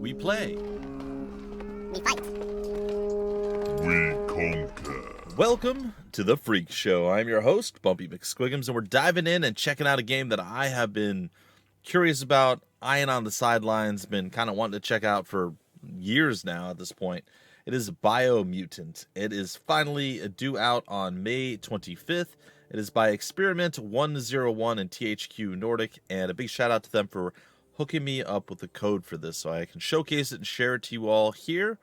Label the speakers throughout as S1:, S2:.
S1: We play.
S2: We fight.
S3: We conquer.
S1: Welcome to the Freak Show. I'm your host, BUMPY-MCSQUIGUMS, and we're diving in and checking out a game that I have been curious about, eyeing on the sidelines, been kind of wanting to check out for years now at this point. It is Biomutant. It is finally due out on May 25th. It is by Experiment 101 and THQ Nordic, and a big shout out to them for hooking me up with the code for this so I can showcase it and share it to you all here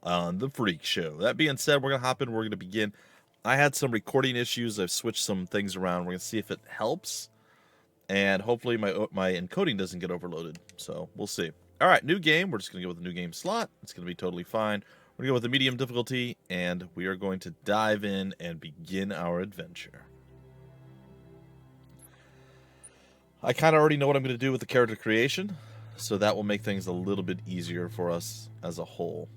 S1: on the Freak Show. That being said, we're going to hop in. We're going to begin. I had some recording issues. I've switched some things around. We're going to see if it helps. And hopefully my encoding doesn't get overloaded. So we'll see. All right, new game. We're just going to go with a new game slot. It's going to be totally fine. We're going to go with the medium difficulty. And we are going to dive in and begin our adventure. I kind of already know what I'm going to do with the character creation. So that will make things a little bit easier for us as a whole.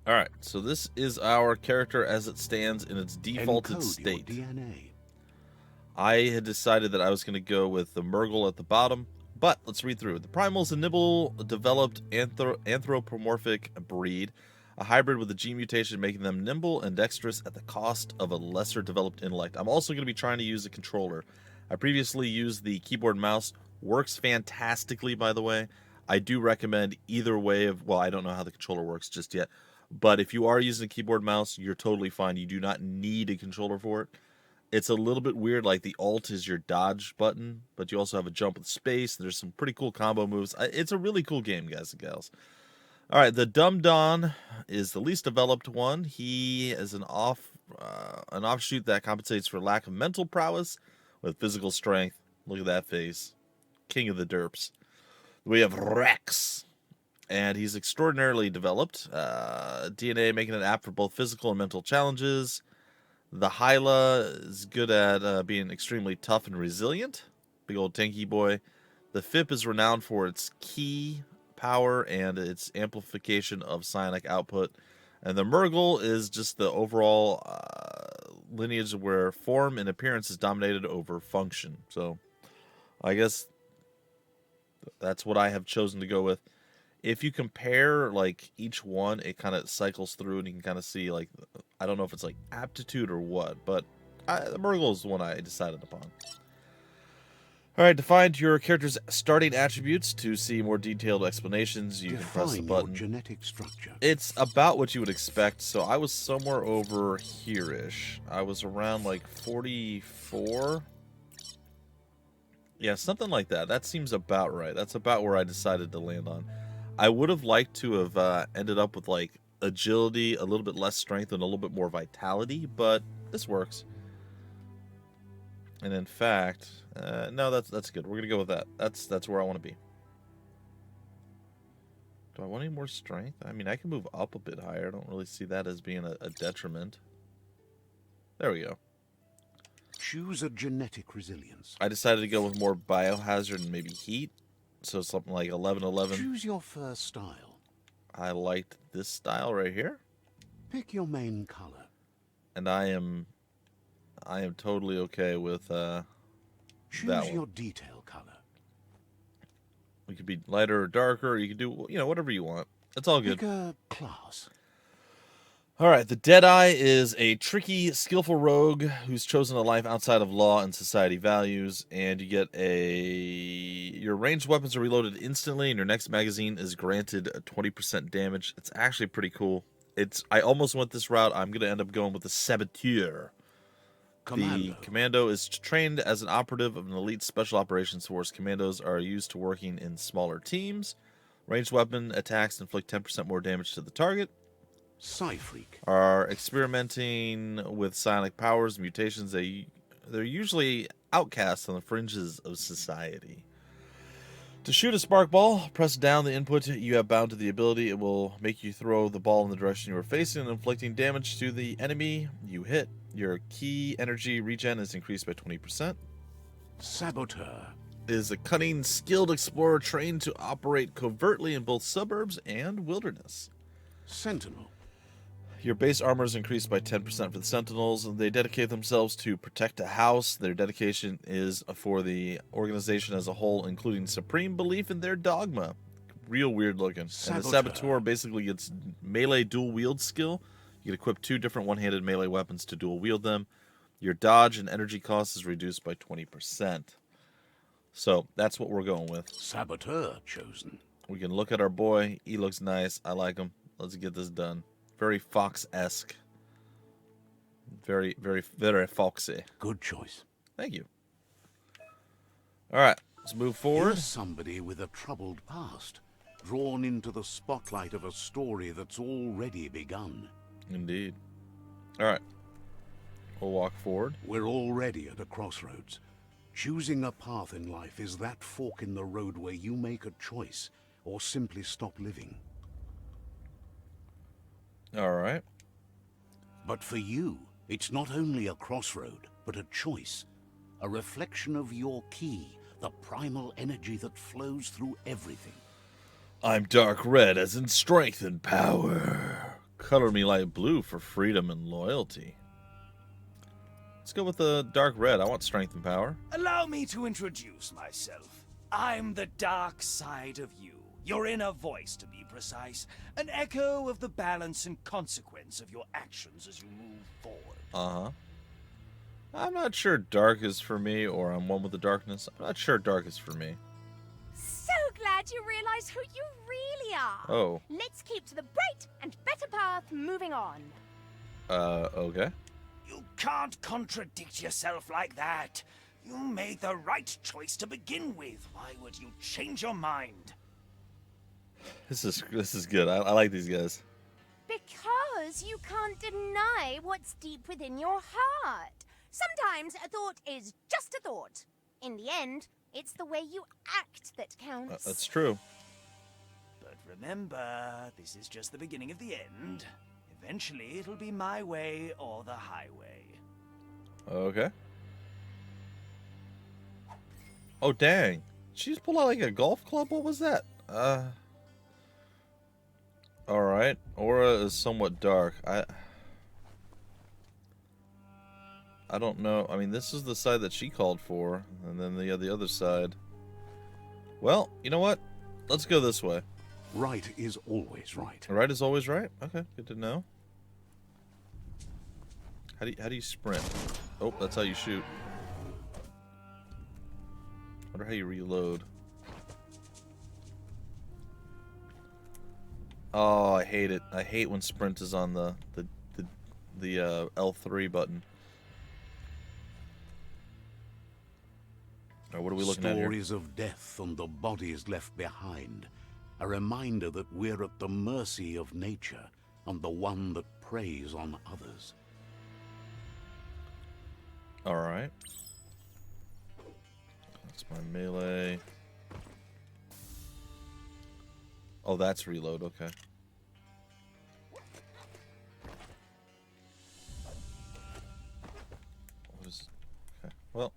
S1: Alright, so this is our character as it stands in its defaulted state. I had decided that I was going to go with the Murgle at the bottom, but let's read through it. The Primal's a nibble-developed anthropomorphic breed, a hybrid with a gene mutation making them nimble and dexterous at the cost of a lesser-developed intellect. I'm also going to be trying to use a controller. I previously used the keyboard and mouse. Works fantastically, by the way. I do recommend either way of... Well, I don't know how the controller works just yet. But if you are using a keyboard and mouse, you're totally fine. You do not need a controller for it. It's a little bit weird, like the Alt is your dodge button, but you also have a jump with space. There's some pretty cool combo moves. It's a really cool game, guys and gals. All right, the Dum Don is the least developed one. He is an offshoot that compensates for lack of mental prowess with physical strength. Look at that face. King of the Derps. We have Rex. And he's extraordinarily developed. DNA making it apt for both physical and mental challenges. The Hyla is good at being extremely tough and resilient. Big old tanky boy. The Fip is renowned for its key power and its amplification of psionic output. And the Murgle is just the overall lineage where form and appearance is dominated over function. So I guess that's what I have chosen to go with. If you compare, like, each one, it kind of cycles through, and you can kind of see, like, I don't know if it's, like, aptitude or what, but the Murgle is the one I decided upon. All right, to find your character's starting attributes, to see more detailed explanations, you can press the button.
S4: Genetic structure.
S1: It's about what you would expect, so I was somewhere over here-ish. I was around, like, 44. Yeah, something like that. That seems about right. That's about where I decided to land on. I would have liked to have ended up with, like, agility, a little bit less strength, and a little bit more vitality, but this works. And in fact, no, that's good. We're going to go with that. That's where I want to be. Do I want any more strength? I mean, I can move up a bit higher. I don't really see that as being a detriment. There we go.
S4: Choose a genetic resilience.
S1: I decided to go with more biohazard and maybe heat. So something like 11-11.
S4: Choose your first style.
S1: I liked this style right here.
S4: Pick your main color.
S1: And I am totally okay with that
S4: Choose
S1: one.
S4: your detail color.
S1: It could be lighter or darker. You can do, whatever you want. It's all good.
S4: Pick a class.
S1: All right, the Deadeye is a tricky, skillful rogue who's chosen a life outside of law and society values, and you get your ranged weapons are reloaded instantly, and your next magazine is granted a 20% damage. It's actually pretty cool. I almost went this route. I'm going to end up going with the Saboteur. The Commando is trained as an operative of an elite special operations force. Commandos are used to working in smaller teams. Ranged weapon attacks inflict 10% more damage to the target.
S4: Psy-Freak
S1: Are experimenting with psionic powers and mutations. They're usually outcasts on the fringes of society. To shoot a spark ball, press down the input you have bound to the ability. It will make you throw the ball in the direction you are facing, inflicting damage to the enemy you hit. Your key energy regen is increased by 20%.
S4: Saboteur
S1: Is a cunning, skilled explorer trained to operate covertly in both suburbs and wilderness.
S4: Sentinel
S1: Your base armor is increased by 10% for the Sentinels, and they dedicate themselves to protect a house. Their dedication is for the organization as a whole, including supreme belief in their dogma. real weird looking. And the Saboteur basically gets melee dual wield skill. You can equip 2 different one-handed melee weapons to dual wield them. Your dodge and energy cost is reduced by 20%. So that's what we're going with.
S4: Saboteur chosen.
S1: We can look at our boy. He looks nice. I like him. Let's get this done. Very Fox-esque. Very, very, very foxy.
S4: Good choice.
S1: Thank you. All right, let's move forward.
S4: You're somebody with a troubled past, drawn into the spotlight of a story that's already begun.
S1: Indeed. All right. We'll walk forward.
S4: We're already at a crossroads. Choosing a path in life is that fork in the road where you make a choice or simply stop living.
S1: All right.
S4: But for you, it's not only a crossroad, but a choice. A reflection of your key, the primal energy that flows through everything.
S1: I'm dark red as in strength and power. Color me light blue for freedom and loyalty. Let's go with the dark red. I want strength and power.
S5: Allow me to introduce myself. I'm the dark side of you. Your inner voice, to be precise. An echo of the balance and consequence of your actions as you move forward.
S1: Uh-huh. I'm not sure dark is for me, or I'm one with the darkness. I'm not sure dark is for me.
S6: So glad you realize who you really are.
S1: Oh.
S6: Let's keep to the bright and better path moving on.
S1: Okay.
S5: You can't contradict yourself like that. You made the right choice to begin with. Why would you change your mind?
S1: This is good. I like these guys.
S6: Because you can't deny what's deep within your heart. Sometimes a thought is just a thought. In the end, it's the way you act that counts.
S1: That's true.
S5: But remember, this is just the beginning of the end. Eventually, it'll be my way or the highway.
S1: Okay. Oh, dang. She just pulled out like a golf club? What was that? Alright. Aura is somewhat dark. I don't know. I mean, this is the side that she called for. And then the other side. Well, you know what? Let's go this way.
S4: Right is always right.
S1: Right is always right? Okay, good to know. How do you sprint? Oh, that's how you shoot. Wonder how you reload. Oh, I hate it. I hate when sprint is on the L3 button. All right, what are we looking at here?
S4: Stories of death and the bodies left behind. A reminder that we're at the mercy of nature and the one that preys on others.
S1: All right. That's my melee. Oh, that's reload. Okay. Okay. Well,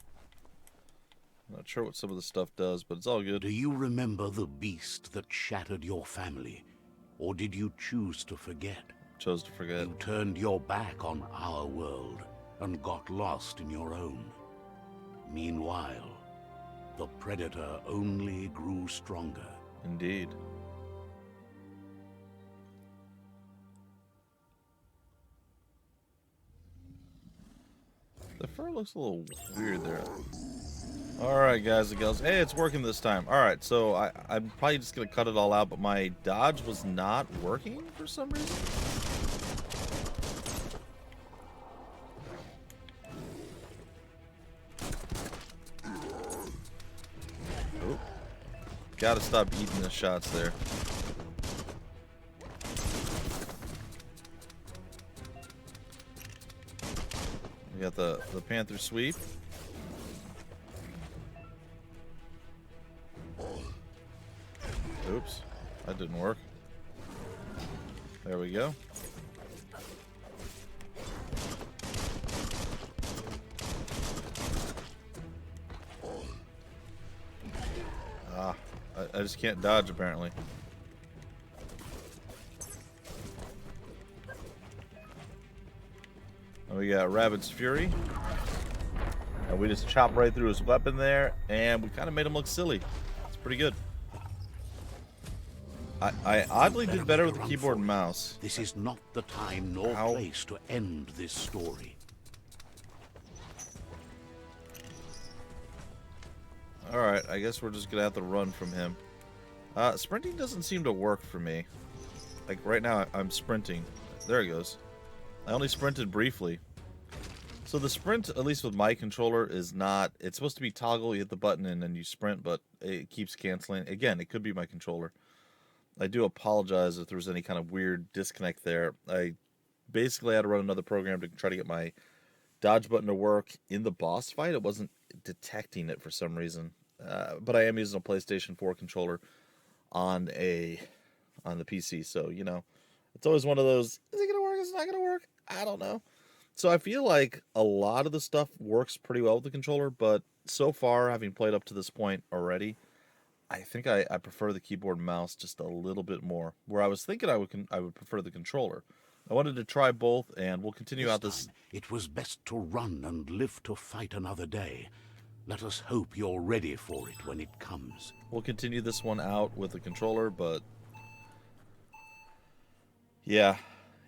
S1: I'm not sure what some of the stuff does, but it's all good.
S4: Do you remember the beast that shattered your family? Or did you choose to forget?
S1: Chose to forget.
S4: You turned your back on our world and got lost in your own. Meanwhile, the predator only grew stronger.
S1: Indeed. The fur looks a little weird there. Alright, guys and girls. Hey, it's working this time. Alright, so I'm probably just going to cut it all out, but my dodge was not working for some reason. Oh. Gotta stop eating the shots there. We got the Panther sweep. Oops, that didn't work. There we go. Ah, I just can't dodge apparently. And we got Rabbit's Fury. And we just chopped right through his weapon there, and we kind of made him look silly. It's pretty good. I oddly
S4: Better
S1: did better
S4: make
S1: with
S4: a
S1: the
S4: run
S1: keyboard
S4: for
S1: and
S4: it.
S1: mouse.
S4: This is not the time nor
S1: Ow.
S4: place to end this story.
S1: Alright, I guess we're just gonna have to run from him. Sprinting doesn't seem to work for me. Like, right now, I'm sprinting. There he goes. I only sprinted briefly. So the sprint, at least with my controller, is not... It's supposed to be toggle, you hit the button, and then you sprint, but it keeps canceling. Again, it could be my controller. I do apologize if there was any kind of weird disconnect there. I basically had to run another program to try to get my dodge button to work in the boss fight. It wasn't detecting it for some reason. But I am using a PlayStation 4 controller on the PC, so, you know, it's always one of those, is it going to work, is it not going to work? I don't know. So I feel like a lot of the stuff works pretty well with the controller, but so far, having played up to this point already, I think I prefer the keyboard and mouse just a little bit more. Where I was thinking I would prefer the controller. I wanted to try both, and we'll continue out this...
S4: Time, it was best to run and live to fight another day. Let us hope you're ready for it when it comes.
S1: We'll continue this one out with the controller, but... Yeah,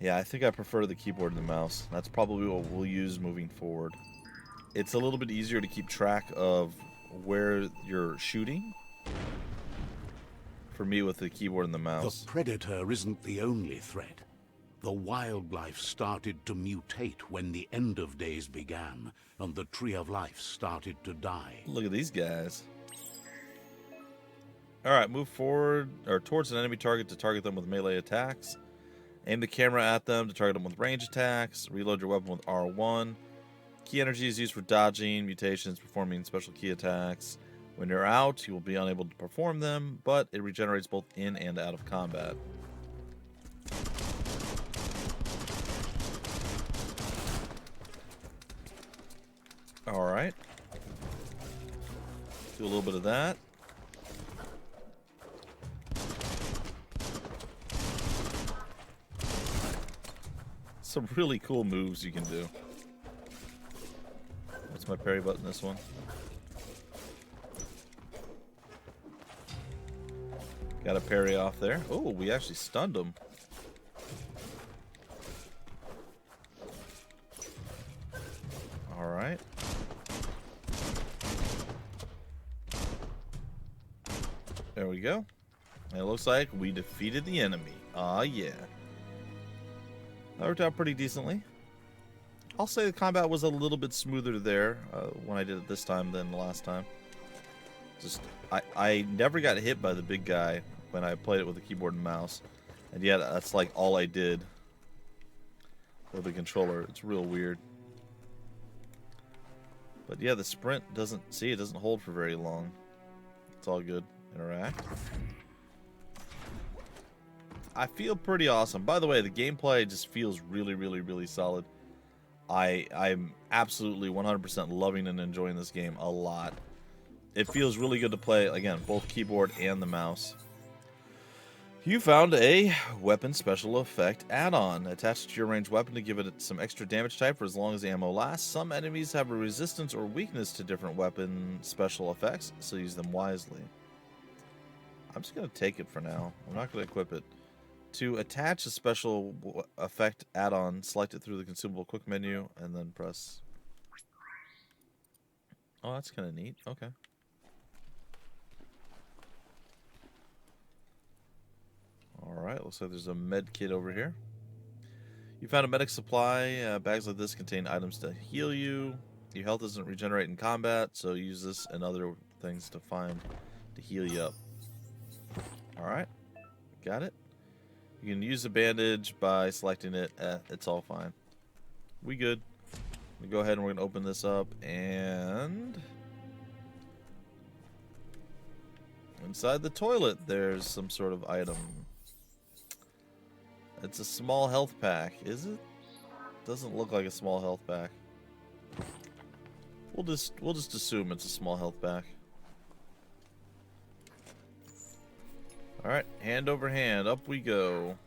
S1: I think I prefer the keyboard and the mouse. That's probably what we'll use moving forward. It's a little bit easier to keep track of where you're shooting. For me, with the keyboard and the mouse.
S4: The predator isn't the only threat. The wildlife started to mutate when the end of days began, and the tree of life started to die.
S1: Look at these guys. Alright, move forward, or towards an enemy target to target them with melee attacks. Aim the camera at them to target them with range attacks. Reload your weapon with R1. Key energy is used for dodging, mutations, performing special key attacks. When you're out, you will be unable to perform them, but it regenerates both in and out of combat. Alright. Do a little bit of that. Some really cool moves you can do. What's my parry button this one? Got a parry off there. Oh, we actually stunned him. Alright. There we go. And it looks like we defeated the enemy. Aw, yeah. That worked out pretty decently. I'll say the combat was a little bit smoother there when I did it this time than the last time. Just, I never got hit by the big guy when I played it with the keyboard and mouse. And yet, that's like all I did with the controller. It's real weird. But yeah, the sprint doesn't hold for very long. It's all good. Interact. I feel pretty awesome. By the way, the gameplay just feels really, really, really solid. I'm absolutely 100% loving and enjoying this game a lot. It feels really good to play, again, both keyboard and the mouse. You found a weapon special effect add-on attached to your ranged weapon to give it some extra damage type for as long as the ammo lasts. Some enemies have a resistance or weakness to different weapon special effects, so use them wisely. I'm just going to take it for now. I'm not going to equip it. To attach a special effect add-on, select it through the consumable quick menu, and then press... Oh, that's kind of neat. Okay. Alright, looks like there's a med kit over here. You found a medic supply. Bags like this contain items to heal you. Your health doesn't regenerate in combat, so use this and other things to find to heal you up. Alright, got it. You can use the bandage by selecting it. It's all fine. We good. We go ahead and we're going to open this up, and inside the toilet there's some sort of item. It's a small health pack, is it? Doesn't look like a small health pack. We'll just assume it's a small health pack. Alright, hand over hand, up we go.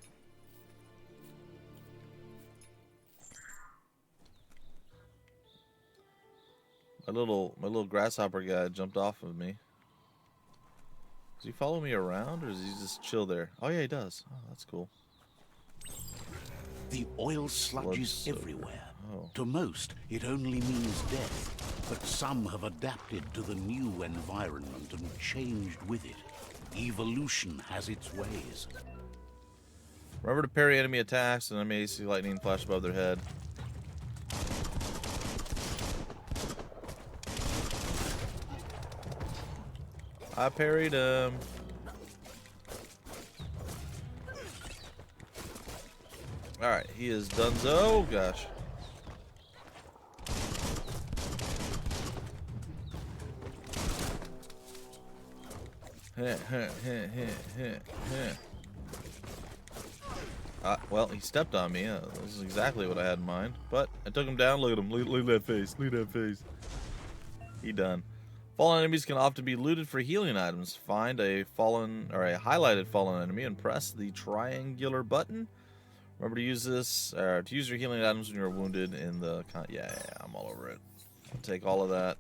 S1: My little grasshopper guy jumped off of me. Does he follow me around, or does he just chill there? Oh, yeah, he does. Oh, that's cool.
S4: The oil sludges
S1: Blood
S4: everywhere.
S1: Oh.
S4: To most, it only means death, but some have adapted to the new environment and changed with it. Evolution has its ways.
S1: Remember to parry enemy attacks, and I may see lightning flash above their head. I parried him. Alright, he is donezo. Oh, gosh. Well, he stepped on me. This is exactly what I had in mind. But I took him down. Look at him. Look at that face. Look at that face. He done. Fallen enemies can often be looted for healing items. Find a fallen or a highlighted fallen enemy and press the triangular button. Remember to use this to use your healing items when you're wounded in the yeah, I'm all over it. I'll take all of that.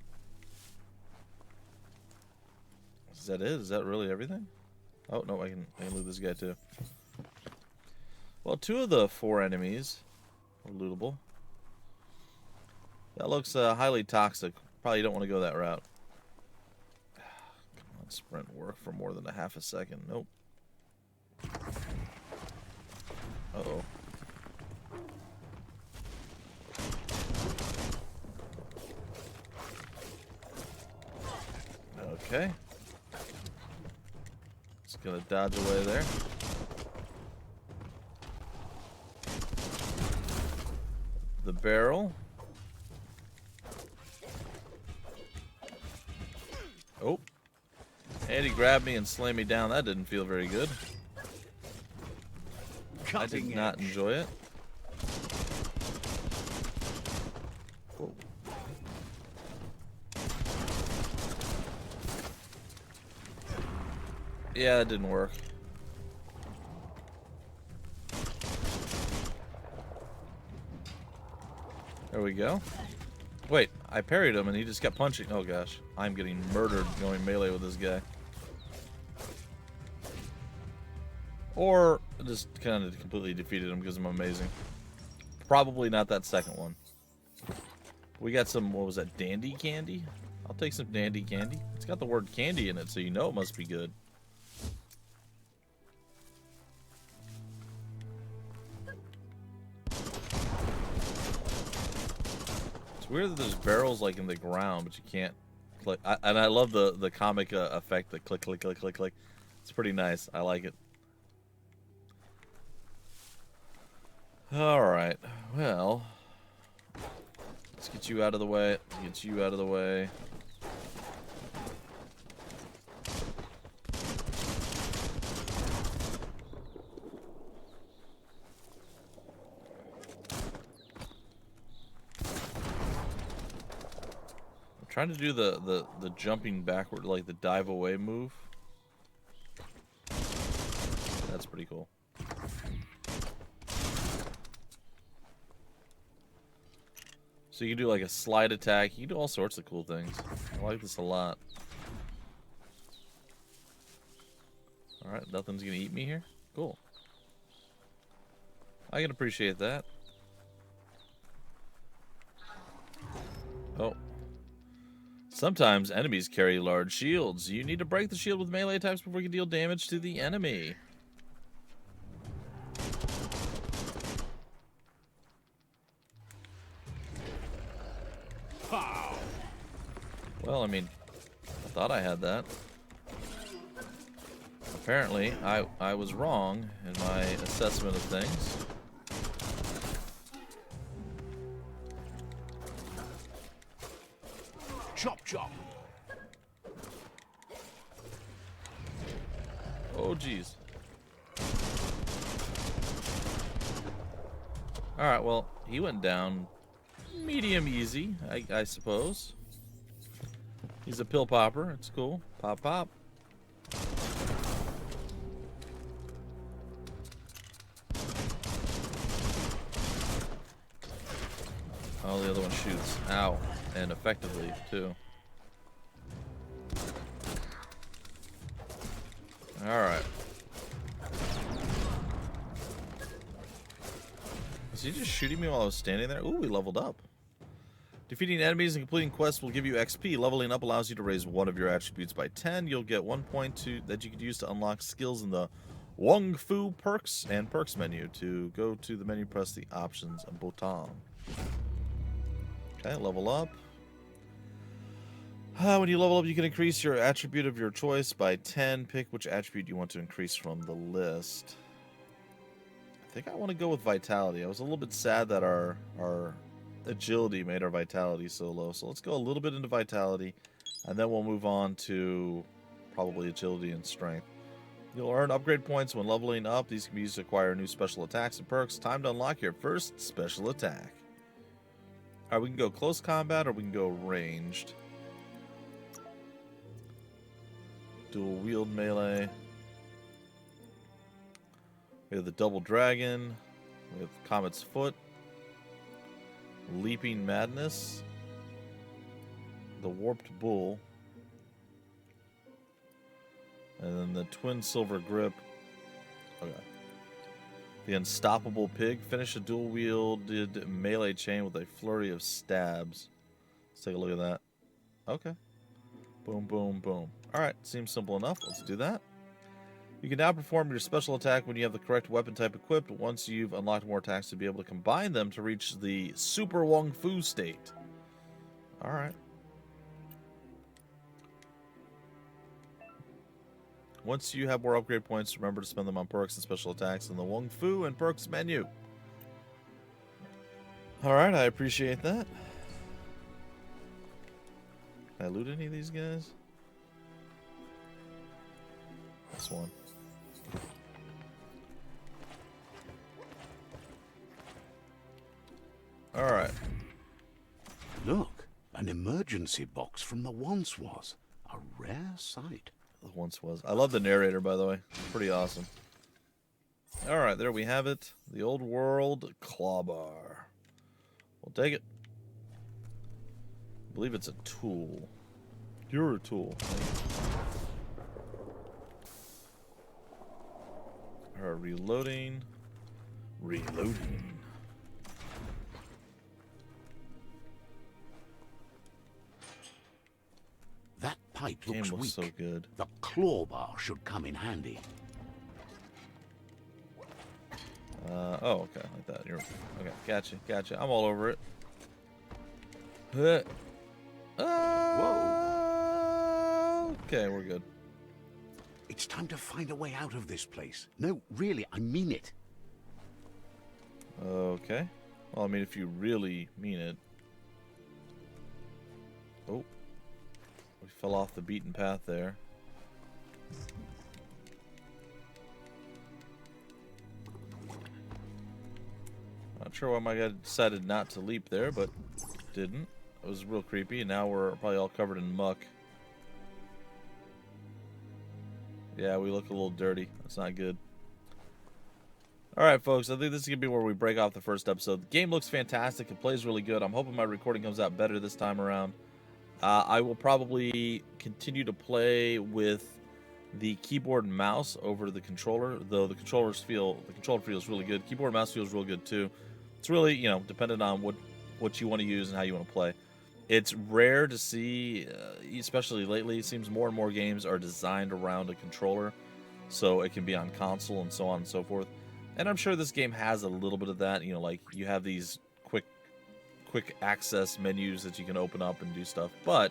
S1: Is that it? Is that really everything? Oh no, I can loot this guy too. Well, 2 of the 4 enemies are lootable. That looks highly toxic. Probably don't want to go that route. Come on, sprint work for more than a half a second. Nope. Uh-oh. Okay. Just gonna dodge away there. The barrel. Oh. And he grabbed me and slammed me down. That didn't feel very good. I did not enjoy it. Whoa. Yeah, that didn't work. There we go. Wait, I parried him and he just kept punching. Oh gosh, I'm getting murdered going melee with this guy. Or just kind of completely defeated him because I'm amazing. Probably not that second one. We got some, what was that, dandy candy? I'll take some dandy candy. It's got the word candy in it, so you know it must be good. It's weird that there's barrels like in the ground, but you can't click. And I love the comic effect, the click, click, click, click, click. It's pretty nice. I like it. Alright, well, let's get you out of the way, get you out of the way. I'm trying to do the jumping backward, like the dive away move. That's pretty cool. So you can do like a slide attack. You can do all sorts of cool things. I like this a lot. Alright, nothing's gonna eat me here. Cool. I can appreciate that. Oh. Sometimes enemies carry large shields. You need to break the shield with melee attacks before you can deal damage to the enemy. Well, I mean, I thought I had that. Apparently, I was wrong in my assessment of things.
S4: Chop, chop.
S1: Oh, jeez. Alright, well, he went down medium easy, I suppose. He's a pill popper. It's cool. Pop, pop. Oh, the other one shoots. Ow. And effectively, too. Alright. Was he just shooting me while I was standing there? Ooh, we leveled up. Defeating enemies and completing quests will give you XP. Leveling up allows you to raise one of your attributes by 10. You'll get 1 point that you could use to unlock skills in the Wong Fu perks and perks menu. To go to the menu, press the options button. Okay, level up. When you level up, you can increase your attribute of your choice by 10. Pick which attribute you want to increase from the list. I think I want to go with Vitality. I was a little bit sad that our Agility made our Vitality so low. So let's go a little bit into Vitality, and then we'll move on to probably Agility and Strength. You'll earn upgrade points when leveling up. These can be used to acquire new special attacks and perks. Time to unlock your first special attack. Alright, we can go close combat or we can go ranged. Dual wield melee. We have the double dragon. We have Comet's Foot. Leaping Madness. The warped bull. And then the twin silver grip. Okay. The unstoppable pig. Finish a dual wielded melee chain with a flurry of stabs. Let's take a look at that. Okay. Boom, boom, boom. Alright, seems simple enough. Let's do that. You can now perform your special attack when you have the correct weapon type equipped. Once you've unlocked more attacks to be able to combine them to reach the Super Wong Fu state. Alright. Once you have more upgrade points, remember to spend them on perks and special attacks in the Wong Fu and perks menu. Alright, I appreciate that. Can I loot any of these guys? This one. Alright.
S4: Look, an emergency box from the once was. A rare sight.
S1: The once was. I love the narrator, by the way. Pretty awesome. Alright, there we have it. The old world clawbar. We'll take it. I believe it's a tool. You're a tool. Reloading. Reloading.
S4: That pipe
S1: Game
S4: looks
S1: looks
S4: weak.
S1: so good.
S4: The claw bar should come in handy.
S1: Oh, okay, like that. You're okay. Gotcha, gotcha. I'm all over it.
S4: Whoa.
S1: Okay, we're good.
S4: It's time to find a way out of this place. No, really, I mean it.
S1: Okay. Well, I mean, if you really mean it. Oh. We fell off the beaten path there. Not sure why my guy decided not to leap there, but didn't. It was real creepy, and now we're probably all covered in muck. Yeah, we look a little dirty. That's not good. Alright, folks, I think this is going to be where we break off the first episode. The game looks fantastic. It plays really good. I'm hoping my recording comes out better this time around. I will probably continue to play with the keyboard and mouse over the controller, though the controller feels really good. Keyboard and mouse feels real good, too. It's really, you know, dependent on what you want to use and how you want to play. It's rare to see, especially lately, it seems more and more games are designed around a controller, so it can be on console and so on and so forth. And I'm sure this game has a little bit of that, you know, like you have these quick access menus that you can open up and do stuff, but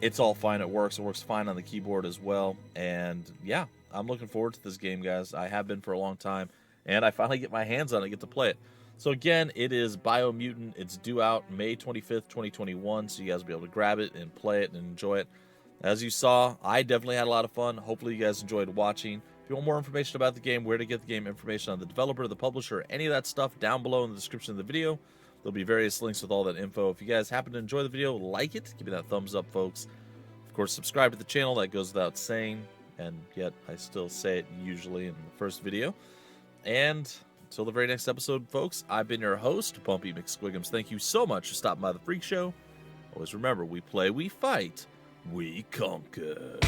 S1: it's all fine. It works fine on the keyboard as well. And yeah, I'm looking forward to this game, guys. I have been for a long time, and I finally get my hands on it, get to play it. So again, it is Biomutant. It's due out May 25th, 2021, so you guys will be able to grab it and play it and enjoy it. As you saw, I definitely had a lot of fun. Hopefully you guys enjoyed watching. If you want more information about the game, where to get the game, information on the developer, the publisher, any of that stuff down below in the description of the video. There'll be various links with all that info. If you guys happen to enjoy the video, like it. Give me that thumbs up, folks. Of course, subscribe to the channel. That goes without saying, and yet I still say it usually in the first video. And until the very next episode, folks, I've been your host, BUMPY-MCSQUIGUMS. Thank you so much for stopping by the Freak Show. Always remember, we play, we fight, we conquer.